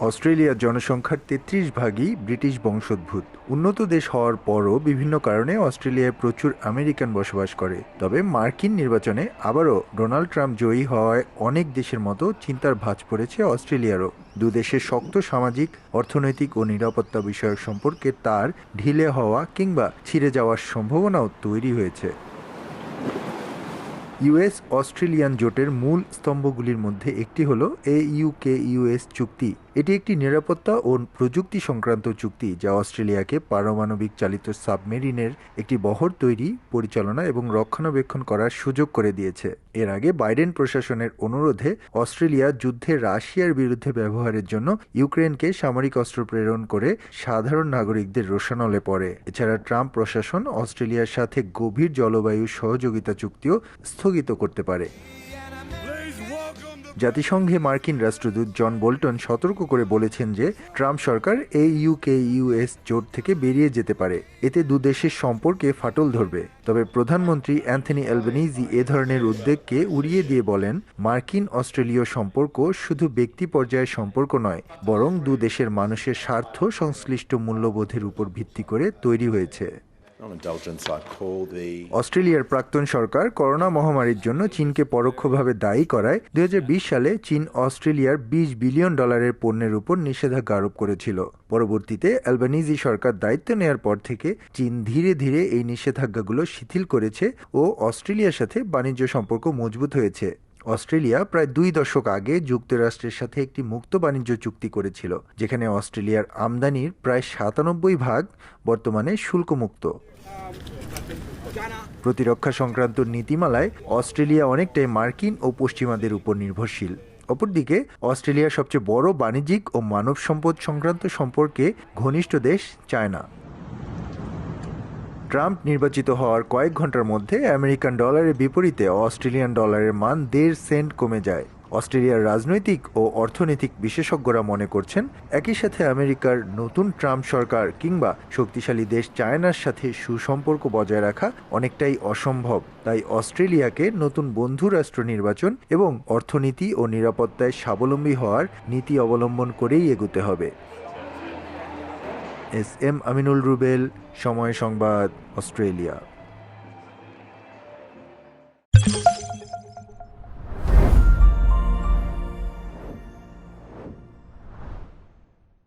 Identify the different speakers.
Speaker 1: অস্ট্রেলিয়ার জনসংখ্যার ৩৩ ভাগই ব্রিটিশ বংশোদ্ভূত। উন্নত দেশ হওয়ার পরও বিভিন্ন কারণে অস্ট্রেলিয়ায় প্রচুর আমেরিকান বসবাস করে। তবে মার্কিন নির্বাচনে আবারও ডোনাল্ড ট্রাম্প জয়ী হওয়ায় অনেক দেশের মতো চিন্তার ভাঁজ পড়েছে অস্ট্রেলিয়ারও। দুদেশের শক্ত সামাজিক, অর্থনৈতিক ও নিরাপত্তা বিষয়ক সম্পর্কে তার ঢিলে হওয়া কিংবা ছিঁড়ে যাওয়ার সম্ভাবনাও তৈরি হয়েছে। ইউএস অস্ট্রেলিয়ান জোটের মূল স্তম্ভগুলির মধ্যে একটি হল AUKUS চুক্তি। এটি একটি নিরাপত্তা ও প্রযুক্তি সংক্রান্ত চুক্তি যা অস্ট্রেলিয়াকে পারমাণবিক চালিত সাবমেরিনের একটি বহর তৈরি, পরিচালনা এবং রক্ষণাবেক্ষণ করার সুযোগ করে দিয়েছে। এর আগে বাইডেন প্রশাসনের অনুরোধে অস্ট্রেলিয়া যুদ্ধে রাশিয়ার বিরুদ্ধে ব্যবহারের জন্য ইউক্রেনকে সামরিক অস্ত্র প্রেরণ করে সাধারণ নাগরিকদের রোষানলে পড়ে। এছাড়া ট্রাম্প প্রশাসন অস্ট্রেলিয়ার সাথে গভীর জলবায়ু সহযোগিতা চুক্তিও স্থগিত করতে পারে। জাতিসংঘে মার্কিন রাষ্ট্রদূত জন বোল্টন সতর্ক করে বলেছেন যে ট্রাম্প সরকার AUKUS জোট থেকে বেরিয়ে যেতে পারে। এতে দুদেশের সম্পর্কে ফাটল ধরবে। তবে প্রধানমন্ত্রী অ্যান্থনি অ্যালবানিজি এ ধরনের উদ্বেগকে উড়িয়ে দিয়ে বলেন, মার্কিন অস্ট্রেলীয় সম্পর্ক শুধু ব্যক্তি পর্যায়ের সম্পর্ক নয়, বরং দুদেশের মানুষের স্বার্থ সংশ্লিষ্ট মূল্যবোধের উপর ভিত্তি করে তৈরি হয়েছে। অস্ট্রেলিয়ার প্রাক্তন সরকার করোনা মহামারীর জন্য চীনকে পরোক্ষভাবে দায়ী করায় 2020 সালে চীন অস্ট্রেলিয়ার $20 বিলিয়ন পণ্যের উপর নিষেধাজ্ঞা আরোপ করেছিল। পরবর্তীতে অ্যালবানিজি সরকার দায়িত্ব নেয়ার পর থেকে চীন ধীরে ধীরে এই নিষেধাজ্ঞাগুলো শিথিল করেছে ও অস্ট্রেলিয়ার সাথে বাণিজ্য সম্পর্ক মজবুত হয়েছে। অস্ট্রেলিয়া প্রায় 2 দশক আগে যুক্তরাষ্ট্রের সাথে একটি মুক্ত বাণিজ্য চুক্তি করেছিল, যেখানে অস্ট্রেলিয়ার আমদানির প্রায় 97% বর্তমানে শুল্কমুক্ত। প্রতিরক্ষা সংক্রান্ত নীতিমালায় অস্ট্রেলিয়া অনেকটাই মার্কিন ও পশ্চিমাদের উপর নির্ভরশীল। অপরদিকে অস্ট্রেলিয়ার সবচেয়ে বড় বাণিজ্যিক ও মানব সম্পদ সংক্রান্ত সম্পর্কে ঘনিষ্ঠ দেশ চায়না। ট্রাম্প নির্বাচিত হওয়ার কয়েক ঘন্টার মধ্যে আমেরিকান ডলারের বিপরীতে অস্ট্রেলিয়ান ডলারের মান 1.5 সেন্ট কমে যায়। অস্ট্রেলিয়ার রাজনৈতিক ও অর্থনৈতিক বিশেষজ্ঞরা মনে করছেন, একই সাথে আমেরিকার নতুন ট্রাম্প সরকার কিংবা শক্তিশালী দেশ চায়নার সাথে সুসম্পর্ক বজায় রাখা অনেকটাই অসম্ভব। তাই অস্ট্রেলিয়াকে নতুন বন্ধু রাষ্ট্র নির্বাচন এবং অর্থনীতি ও নিরাপত্তায় স্বাবলম্বী হওয়ার নীতি অবলম্বন করেই এগোতে হবে। SM আমিনুল রুবেল, সময় সংবাদ, অস্ট্রেলিয়া।